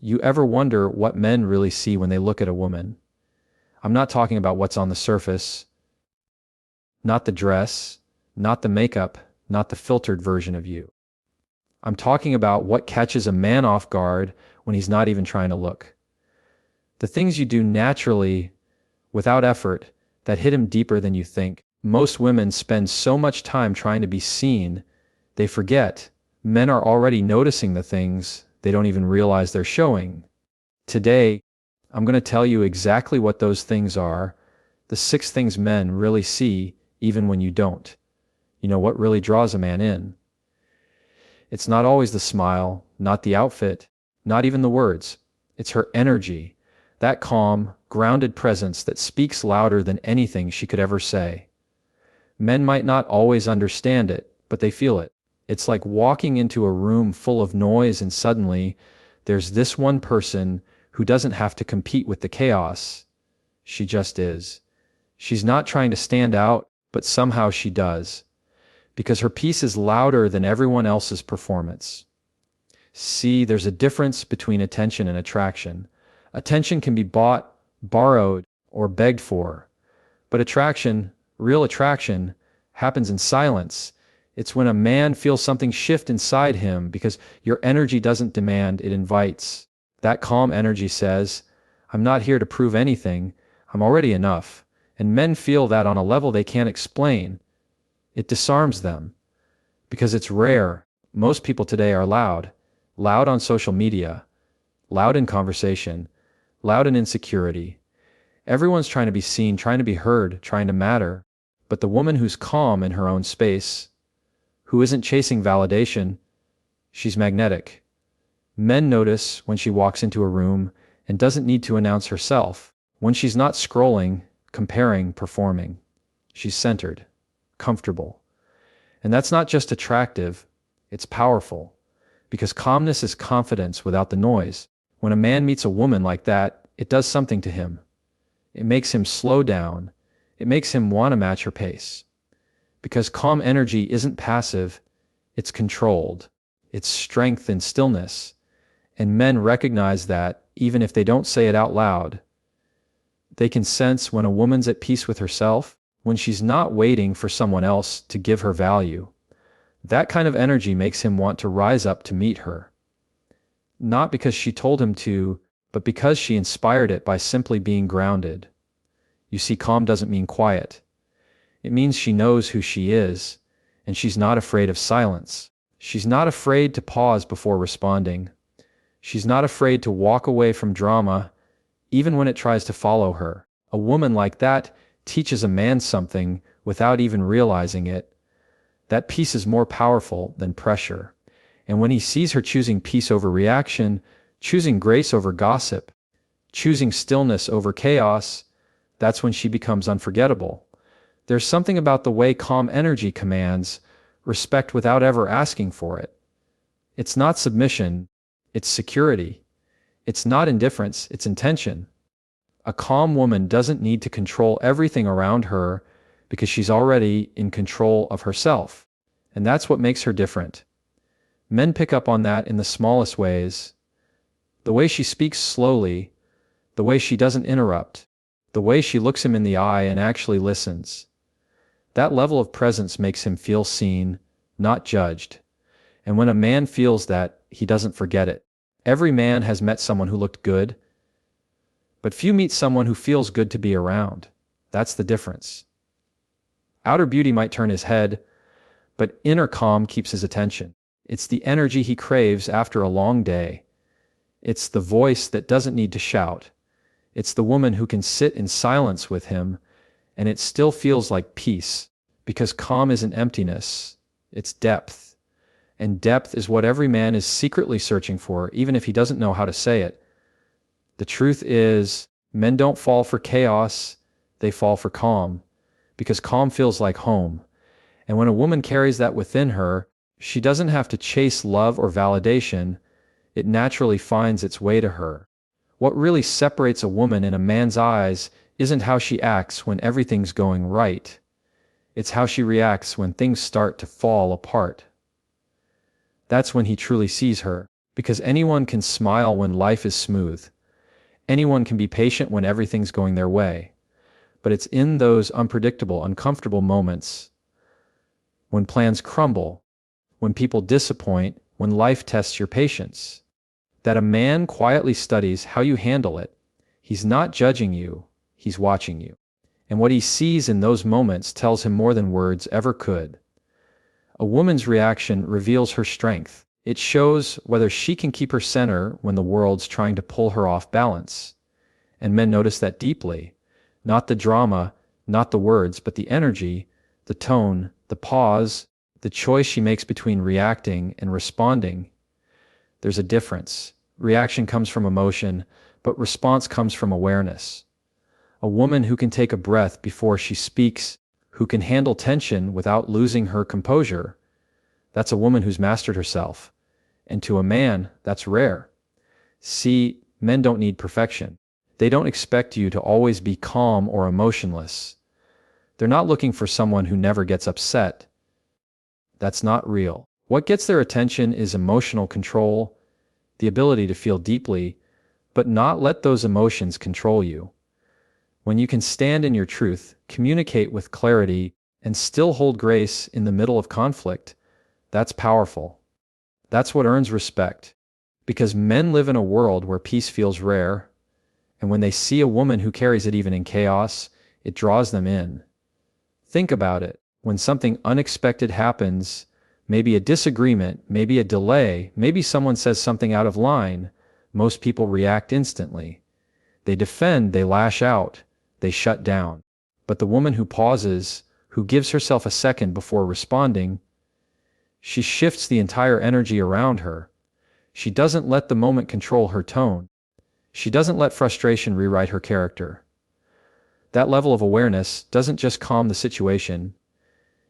You ever wonder what men really see when they look at a woman? I'm not talking about what's on the surface, not the dress, not the makeup, not the filtered version of you. I'm talking about what catches a man off guard when he's not even trying to look. The things you do naturally, without effort, that hit him deeper than you think. Most women spend so much time trying to be seen, they forget men are already noticing the things they don't even realize they're showing. Today, I'm going to tell you exactly what those things are, the 6 things men really see even when you don't. You know what really draws a man in? It's not always the smile, not the outfit, not even the words. It's her energy, that calm, grounded presence that speaks louder than anything she could ever say. Men might not always understand it, but they feel it. It's like walking into a room full of noise and suddenly there's this one person who doesn't have to compete with the chaos. She just is. She's not trying to stand out, but somehow she does, because her piece is louder than everyone else's performance. See, there's a difference between attention and attraction. Attention can be bought, borrowed, or begged for, but attraction, real attraction, happens in silence. It's when a man feels something shift inside him because your energy doesn't demand, it invites. That calm energy says, I'm not here to prove anything, I'm already enough. And men feel that on a level they can't explain. It disarms them. Because it's rare. Most people today are loud. Loud on social media. Loud in conversation. Loud in insecurity. Everyone's trying to be seen, trying to be heard, trying to matter. But the woman who's calm in her own space, who isn't chasing validation, she's magnetic. Men notice when she walks into a room and doesn't need to announce herself. When she's not scrolling, comparing, performing. She's centered, comfortable. And that's not just attractive, it's powerful. Because calmness is confidence without the noise. When a man meets a woman like that, it does something to him. It makes him slow down. It makes him want to match her pace. Because calm energy isn't passive, it's controlled. It's strength and stillness. And men recognize that even if they don't say it out loud. They can sense when a woman's at peace with herself, when she's not waiting for someone else to give her value. That kind of energy makes him want to rise up to meet her. Not because she told him to, but because she inspired it by simply being grounded. You see, calm doesn't mean quiet. It means she knows who she is, and she's not afraid of silence. She's not afraid to pause before responding. She's not afraid to walk away from drama, even when it tries to follow her. A woman like that teaches a man something without even realizing it. That peace is more powerful than pressure. And when he sees her choosing peace over reaction, choosing grace over gossip, choosing stillness over chaos, that's when she becomes unforgettable. There's something about the way calm energy commands respect without ever asking for it. It's not submission, it's security. It's not indifference, it's intention. A calm woman doesn't need to control everything around her because she's already in control of herself. And that's what makes her different. Men pick up on that in the smallest ways. The way she speaks slowly, the way she doesn't interrupt, the way she looks him in the eye and actually listens. That level of presence makes him feel seen, not judged. And when a man feels that, he doesn't forget it. Every man has met someone who looked good, but few meet someone who feels good to be around. That's the difference. Outer beauty might turn his head, but inner calm keeps his attention. It's the energy he craves after a long day. It's the voice that doesn't need to shout. It's the woman who can sit in silence with him, and it still feels like peace, because calm isn't emptiness, it's depth. And depth is what every man is secretly searching for, even if he doesn't know how to say it. The truth is, men don't fall for chaos, they fall for calm, because calm feels like home. And when a woman carries that within her, she doesn't have to chase love or validation, it naturally finds its way to her. What really separates a woman in a man's eyes isn't how she acts when everything's going right. It's how she reacts when things start to fall apart. That's when he truly sees her, Because anyone can smile when life is smooth. Anyone can be patient when everything's going their way. But it's in those unpredictable, uncomfortable moments, when plans crumble, when people disappoint, when life tests your patience, that a man quietly studies how you handle it. He's not judging you, he's watching you. And what he sees in those moments tells him more than words ever could. A woman's reaction reveals her strength. It shows whether she can keep her center when the world's trying to pull her off balance. And men notice that deeply. Not the drama, not the words, but the energy, the tone, the pause, the choice she makes between reacting and responding. There's a difference. Reaction comes from emotion, but response comes from awareness. A woman who can take a breath before she speaks, who can handle tension without losing her composure, that's a woman who's mastered herself. And to a man, that's rare. See, men don't need perfection. They don't expect you to always be calm or emotionless. They're not looking for someone who never gets upset. That's not real. What gets their attention is emotional control, the ability to feel deeply, but not let those emotions control you. When you can stand in your truth, communicate with clarity, and still hold grace in the middle of conflict, that's powerful. That's what earns respect. Because men live in a world where peace feels rare, and when they see a woman who carries it even in chaos, it draws them in. Think about it. When something unexpected happens, maybe a disagreement, maybe a delay, maybe someone says something out of line, most people react instantly. They defend, they lash out, they shut down. But the woman who pauses, who gives herself a second before responding, she shifts the entire energy around her. She doesn't let the moment control her tone. She doesn't let frustration rewrite her character. That level of awareness doesn't just calm the situation.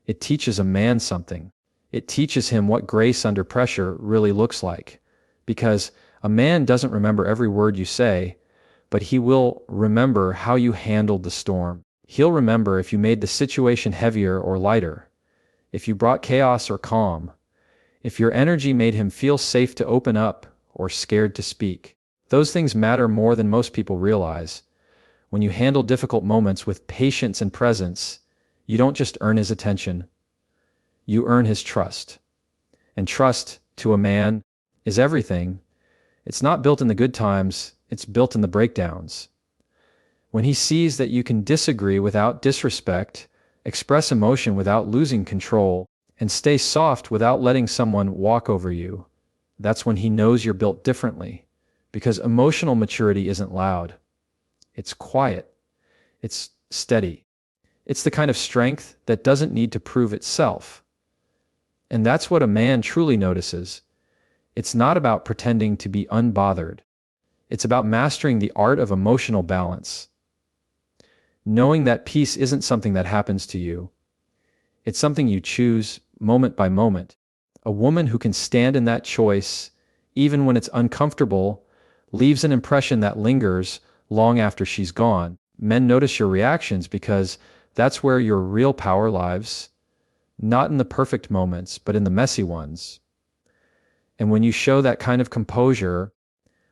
It teaches a man something. It teaches him what grace under pressure really looks like. Because a man doesn't remember every word you say, but he will remember how you handled the storm. He'll remember if you made the situation heavier or lighter, if you brought chaos or calm, if your energy made him feel safe to open up or scared to speak. Those things matter more than most people realize. When you handle difficult moments with patience and presence, you don't just earn his attention, you earn his trust. And trust, to a man, is everything. It's not built in the good times, it's built in the breakdowns. When he sees that you can disagree without disrespect, express emotion without losing control, and stay soft without letting someone walk over you, that's when he knows you're built differently. Because emotional maturity isn't loud. It's quiet. It's steady. It's the kind of strength that doesn't need to prove itself. And that's what a man truly notices. It's not about pretending to be unbothered. It's about mastering the art of emotional balance. Knowing that peace isn't something that happens to you. It's something you choose moment by moment. A woman who can stand in that choice, even when it's uncomfortable, leaves an impression that lingers long after she's gone. Men notice your reactions because that's where your real power lies, not in the perfect moments, but in the messy ones. And when you show that kind of composure,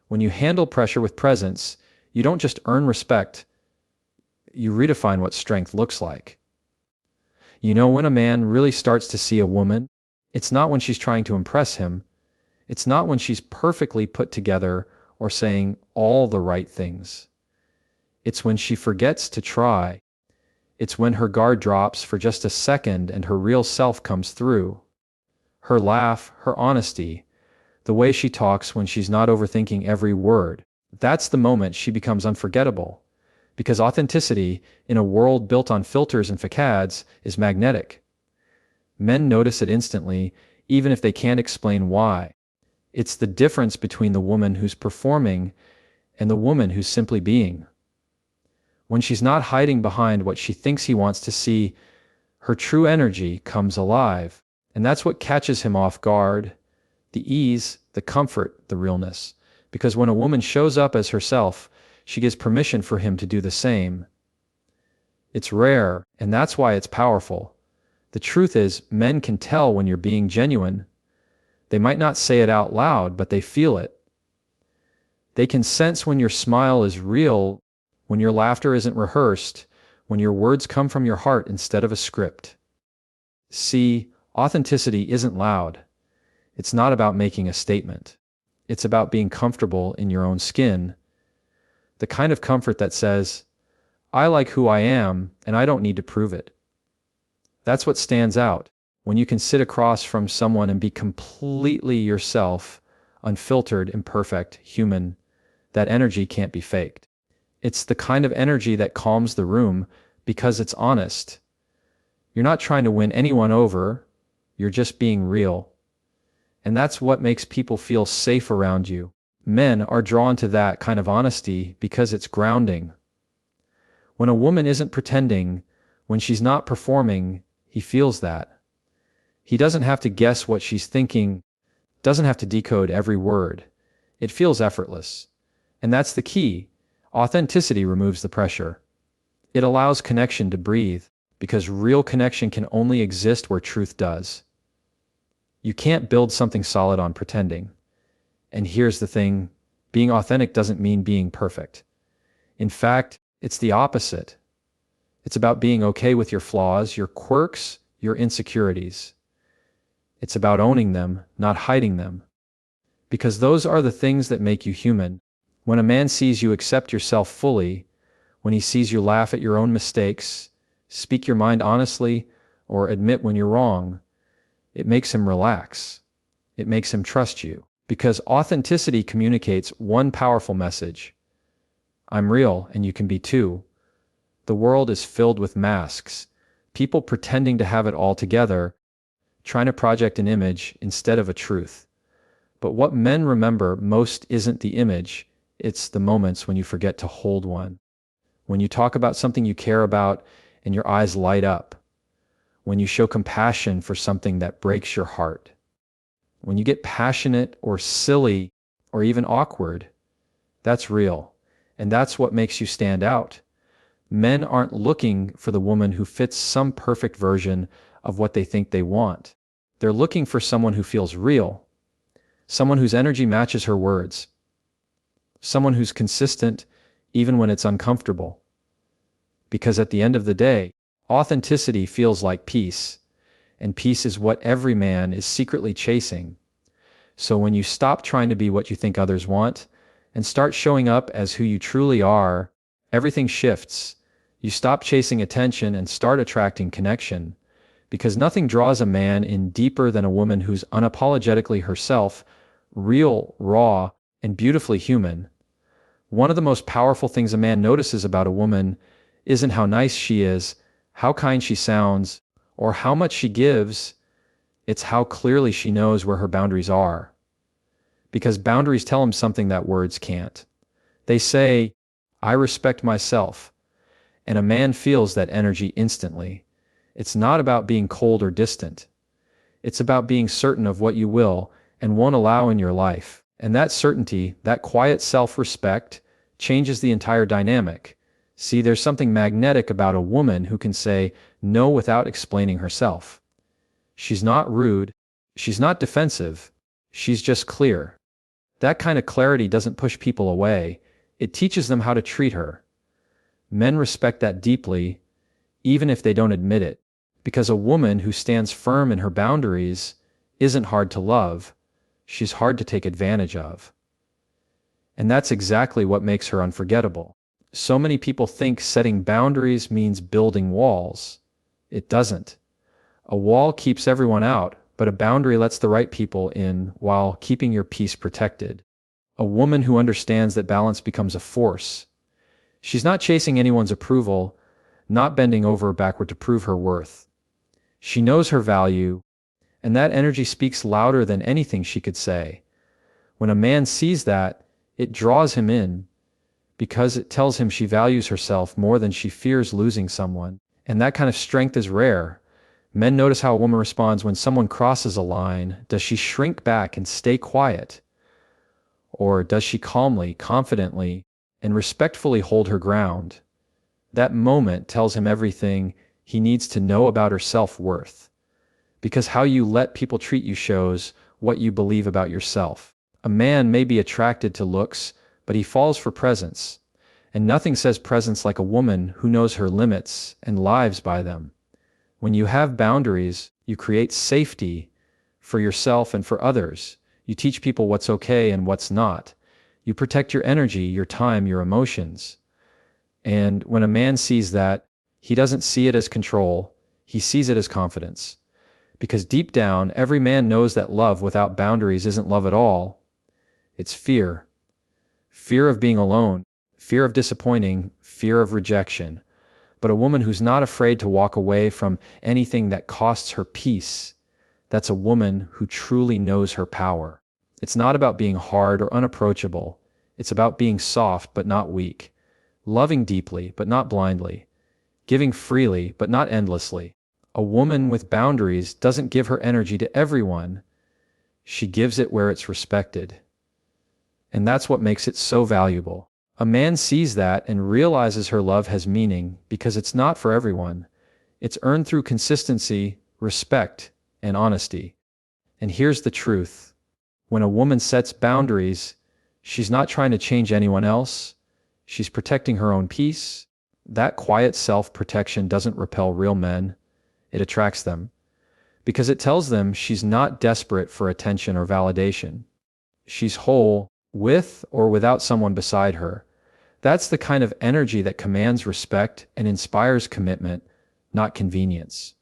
when you handle pressure with presence, you don't just earn respect, you redefine what strength looks like. You know, when a man really starts to see a woman, it's not when she's trying to impress him, it's not when she's perfectly put together or saying all the right things. It's when she forgets to try. It's when her guard drops for just a second and her real self comes through. Her laugh, her honesty, the way she talks when she's not overthinking every word. That's the moment she becomes unforgettable. Because authenticity, in a world built on filters and facades, is magnetic. Men notice it instantly, even if they can't explain why. It's the difference between the woman who's performing and the woman who's simply being. When she's not hiding behind what she thinks he wants to see, her true energy comes alive. And that's what catches him off guard. The ease, the comfort, the realness. Because when a woman shows up as herself, she gives permission for him to do the same. It's rare, and that's why it's powerful. The truth is, men can tell when you're being genuine. They might not say it out loud, but they feel it. They can sense when your smile is real, when your laughter isn't rehearsed, when your words come from your heart instead of a script. See, authenticity isn't loud. It's not about making a statement. It's about being comfortable in your own skin, the kind of comfort that says, I like who I am, and I don't need to prove it. That's what stands out. When you can sit across from someone and be completely yourself, unfiltered, imperfect, human, that energy can't be faked. It's the kind of energy that calms the room because it's honest. You're not trying to win anyone over, you're just being real. And that's what makes people feel safe around you. Men are drawn to that kind of honesty because it's grounding. When a woman isn't pretending, when she's not performing, he feels that. He doesn't have to guess what she's thinking, doesn't have to decode every word. It feels effortless. And that's the key. Authenticity removes the pressure. It allows connection to breathe, because real connection can only exist where truth does. You can't build something solid on pretending. And here's the thing, being authentic doesn't mean being perfect. In fact, it's the opposite. It's about being okay with your flaws, your quirks, your insecurities. It's about owning them, not hiding them. Because those are the things that make you human. When a man sees you accept yourself fully, when he sees you laugh at your own mistakes, speak your mind honestly, or admit when you're wrong, it makes him relax. It makes him trust you. Because authenticity communicates one powerful message. I'm real, and you can be too. The world is filled with masks, people pretending to have it all together, trying to project an image instead of a truth. But what men remember most isn't the image, it's the moments when you forget to hold one. When you talk about something you care about and your eyes light up. When you show compassion for something that breaks your heart. When you get passionate or silly or even awkward, that's real. And that's what makes you stand out. Men aren't looking for the woman who fits some perfect version of what they think they want. They're looking for someone who feels real. Someone whose energy matches her words. Someone who's consistent even when it's uncomfortable. Because at the end of the day, authenticity feels like peace. And peace is what every man is secretly chasing. So when you stop trying to be what you think others want, and start showing up as who you truly are, everything shifts. You stop chasing attention and start attracting connection. Because nothing draws a man in deeper than a woman who's unapologetically herself, real, raw, and beautifully human. One of the most powerful things a man notices about a woman isn't how nice she is, how kind she sounds, or how much she gives. It's how clearly she knows where her boundaries are. Because boundaries tell him something that words can't. They say, I respect myself. And a man feels that energy instantly. It's not about being cold or distant. It's about being certain of what you will and won't allow in your life. And that certainty, that quiet self-respect, changes the entire dynamic. See, there's something magnetic about a woman who can say no without explaining herself. She's not rude. She's not defensive. She's just clear. That kind of clarity doesn't push people away. It teaches them how to treat her. Men respect that deeply, even if they don't admit it. Because a woman who stands firm in her boundaries isn't hard to love. She's hard to take advantage of. And that's exactly what makes her unforgettable. So many people think setting boundaries means building walls. It doesn't. A wall keeps everyone out, but a boundary lets the right people in while keeping your peace protected. A woman who understands that balance becomes a force. She's not chasing anyone's approval, not bending over backward to prove her worth. She knows her value, and that energy speaks louder than anything she could say. When a man sees that, it draws him in, because it tells him she values herself more than she fears losing someone. And that kind of strength is rare. Men notice how a woman responds when someone crosses a line. Does she shrink back and stay quiet? Or does she calmly, confidently, and respectfully hold her ground? That moment tells him everything he needs to know about her self-worth. Because how you let people treat you shows what you believe about yourself. A man may be attracted to looks, but he falls for presence. And nothing says presence like a woman who knows her limits and lives by them. When you have boundaries, you create safety for yourself and for others. You teach people what's okay and what's not. You protect your energy, your time, your emotions. And when a man sees that, he doesn't see it as control, he sees it as confidence. Because deep down, every man knows that love without boundaries isn't love at all. It's fear. Fear of being alone, fear of disappointing, fear of rejection. But a woman who's not afraid to walk away from anything that costs her peace, that's a woman who truly knows her power. It's not about being hard or unapproachable. It's about being soft but not weak. Loving deeply but not blindly. Giving freely but not endlessly. A woman with boundaries doesn't give her energy to everyone. She gives it where it's respected. And that's what makes it so valuable. A man sees that and realizes her love has meaning because it's not for everyone. It's earned through consistency, respect, and honesty. And here's the truth. When a woman sets boundaries, she's not trying to change anyone else. She's protecting her own peace. That quiet self-protection doesn't repel real men. It attracts them. Because it tells them she's not desperate for attention or validation. She's whole, with or without someone beside her. That's the kind of energy that commands respect and inspires commitment, not convenience.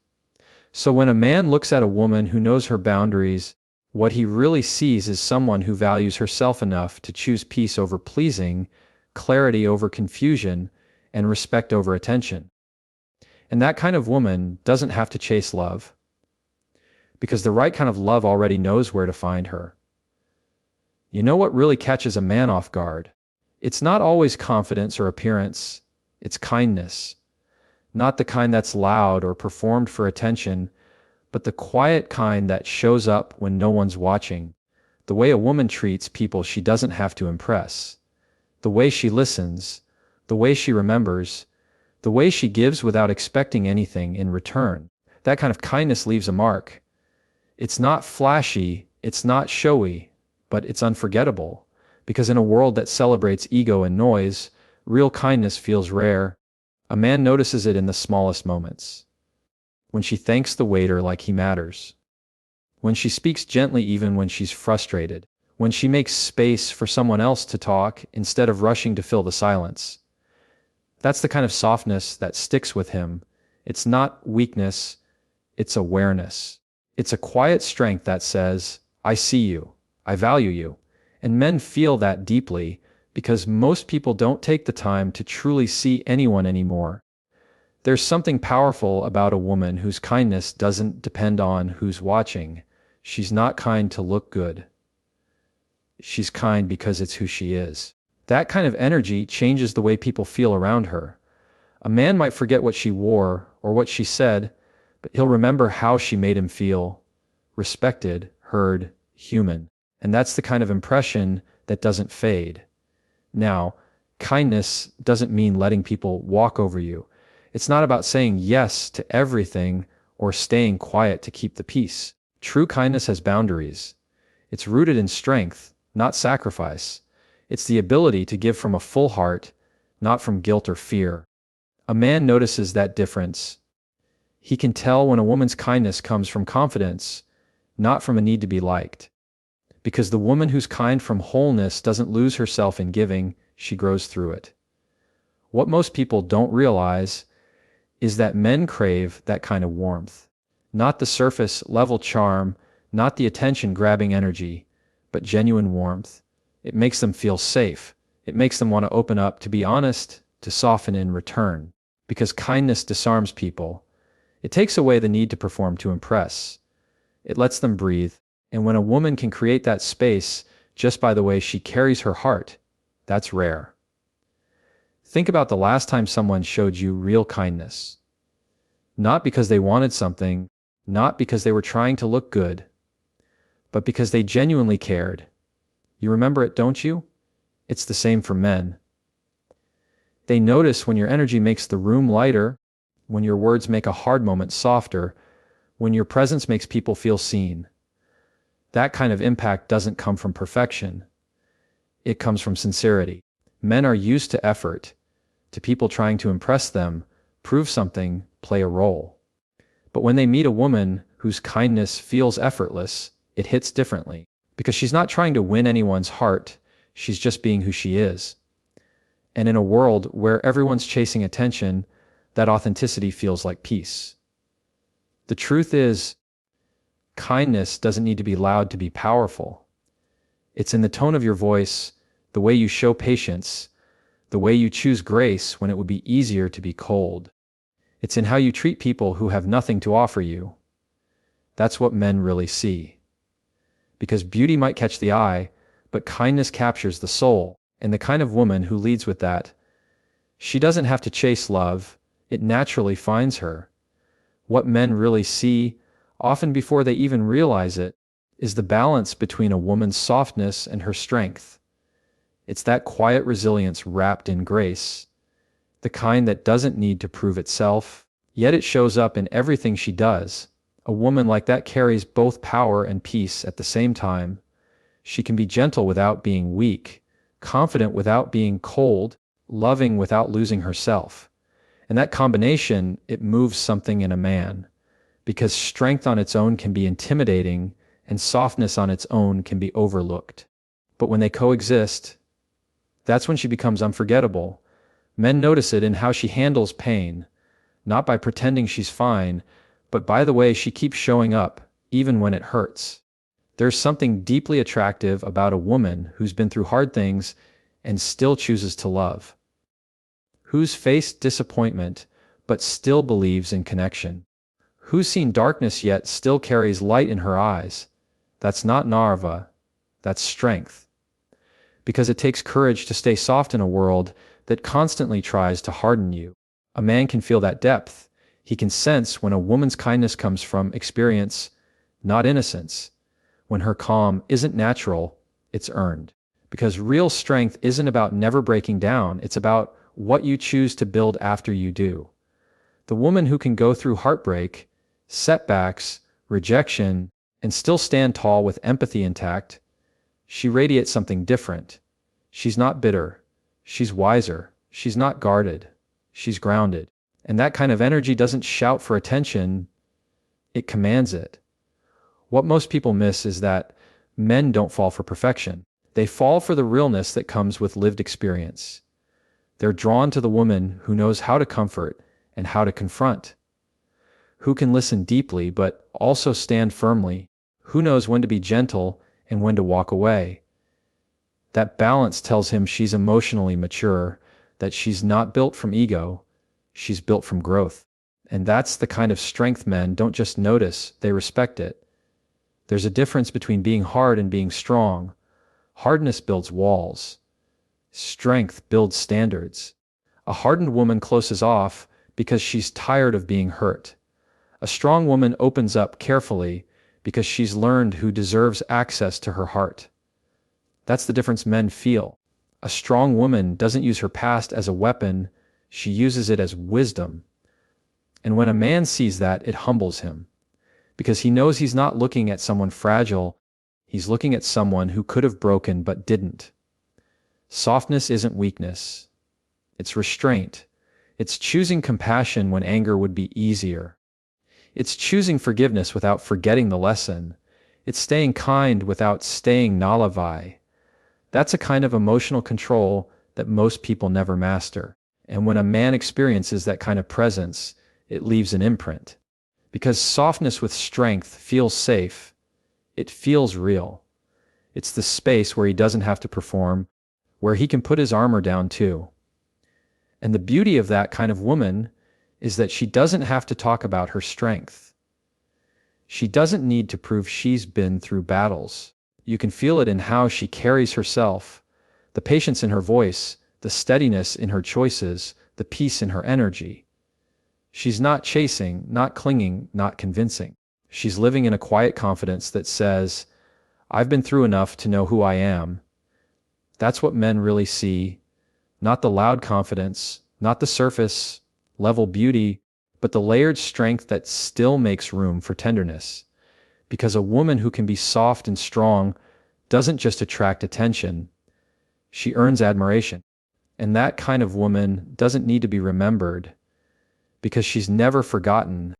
So when a man looks at a woman who knows her boundaries, what he really sees is someone who values herself enough to choose peace over pleasing, clarity over confusion, and respect over attention. And that kind of woman doesn't have to chase love, because the right kind of love already knows where to find her. You know what really catches a man off guard? It's not always confidence or appearance, it's kindness. Not the kind that's loud or performed for attention, but the quiet kind that shows up when no one's watching. The way a woman treats people she doesn't have to impress. The way she listens, the way she remembers, the way she gives without expecting anything in return. That kind of kindness leaves a mark. It's not flashy, it's not showy, but it's unforgettable. Because in a world that celebrates ego and noise, real kindness feels rare. A man notices it in the smallest moments. When she thanks the waiter like he matters. When she speaks gently even when she's frustrated. When she makes space for someone else to talk instead of rushing to fill the silence. That's the kind of softness that sticks with him. It's not weakness, it's awareness. It's a quiet strength that says, I see you, I value you. And men feel that deeply because most people don't take the time to truly see anyone anymore. There's something powerful about a woman whose kindness doesn't depend on who's watching. She's not kind to look good. She's kind because it's who she is. That kind of energy changes the way people feel around her. A man might forget what she wore or what she said, but he'll remember how she made him feel. Respected, heard, human. And that's the kind of impression that doesn't fade. Now, kindness doesn't mean letting people walk over you. It's not about saying yes to everything or staying quiet to keep the peace. True kindness has boundaries. It's rooted in strength, not sacrifice. It's the ability to give from a full heart, not from guilt or fear. A man notices that difference. He can tell when a woman's kindness comes from confidence, not from a need to be liked. Because the woman who's kind from wholeness doesn't lose herself in giving, she grows through it. What most people don't realize is that men crave that kind of warmth. Not the surface level charm, not the attention-grabbing energy, but genuine warmth. It makes them feel safe. It makes them want to open up, to be honest, to soften in return. Because kindness disarms people. It takes away the need to perform to impress. It lets them breathe. And when a woman can create that space just by the way she carries her heart, that's rare. Think about the last time someone showed you real kindness. Not because they wanted something, not because they were trying to look good, but because they genuinely cared. You remember it, don't you? It's the same for men. They notice when your energy makes the room lighter, when your words make a hard moment softer, when your presence makes people feel seen. That kind of impact doesn't come from perfection. It comes from sincerity. Men are used to effort, to people trying to impress them, prove something, play a role. But when they meet a woman whose kindness feels effortless, it hits differently. Because she's not trying to win anyone's heart, she's just being who she is. And in a world where everyone's chasing attention, that authenticity feels like peace. The truth is, kindness doesn't need to be loud to be powerful. It's in the tone of your voice, the way you show patience, the way you choose grace when it would be easier to be cold. It's in how you treat people who have nothing to offer you. That's what men really see. Because beauty might catch the eye, but kindness captures the soul, and the kind of woman who leads with that, she doesn't have to chase love, it naturally finds her. What men really see, often before they even realize it, is the balance between a woman's softness and her strength. It's that quiet resilience wrapped in grace, the kind that doesn't need to prove itself, yet it shows up in everything she does. A woman like that carries both power and peace at the same time. She can be gentle without being weak, confident without being cold, loving without losing herself. And that combination, it moves something in a man, because strength on its own can be intimidating and softness on its own can be overlooked. But when they coexist, that's when she becomes unforgettable. Men notice it in how she handles pain, not by pretending she's fine, but by the way she keeps showing up, even when it hurts. There's something deeply attractive about a woman who's been through hard things and still chooses to love. Who's faced disappointment, but still believes in connection. Who's seen darkness yet still carries light in her eyes. That's not Narva, that's strength. Because it takes courage to stay soft in a world that constantly tries to harden you. A man can feel that depth. He can sense when a woman's kindness comes from experience, not innocence. When her calm isn't natural, it's earned. Because real strength isn't about never breaking down, it's about what you choose to build after you do. The woman who can go through heartbreak, setbacks, rejection, and still stand tall with empathy intact, she radiates something different. She's not bitter. She's wiser. She's not guarded. She's grounded. And that kind of energy doesn't shout for attention, it commands it. What most people miss is that men don't fall for perfection. They fall for the realness that comes with lived experience. They're drawn to the woman who knows how to comfort and how to confront, who can listen deeply but also stand firmly, who knows when to be gentle and when to walk away. That balance tells him she's emotionally mature, that she's not built from ego, she's built from growth. And that's the kind of strength men don't just notice, they respect it. There's a difference between being hard and being strong. Hardness builds walls. Strength builds standards. A hardened woman closes off because she's tired of being hurt. A strong woman opens up carefully because she's learned who deserves access to her heart. That's the difference men feel. A strong woman doesn't use her past as a weapon, she uses it as wisdom. And when a man sees that, it humbles him. Because he knows he's not looking at someone fragile, he's looking at someone who could have broken but didn't. Softness isn't weakness. It's restraint. It's choosing compassion when anger would be easier. It's choosing forgiveness without forgetting the lesson. It's staying kind without staying nullified. That's a kind of emotional control that most people never master. And when a man experiences that kind of presence, it leaves an imprint. Because softness with strength feels safe. It feels real. It's the space where he doesn't have to perform, where he can put his armor down too. And the beauty of that kind of woman is that she doesn't have to talk about her strength. She doesn't need to prove she's been through battles. You can feel it in how she carries herself, the patience in her voice, the steadiness in her choices, the peace in her energy. She's not chasing, not clinging, not convincing. She's living in a quiet confidence that says, I've been through enough to know who I am. That's what men really see, not the loud confidence, not the surface level beauty, but the layered strength that still makes room for tenderness. Because a woman who can be soft and strong doesn't just attract attention, she earns admiration. And that kind of woman doesn't need to be remembered because she's never forgotten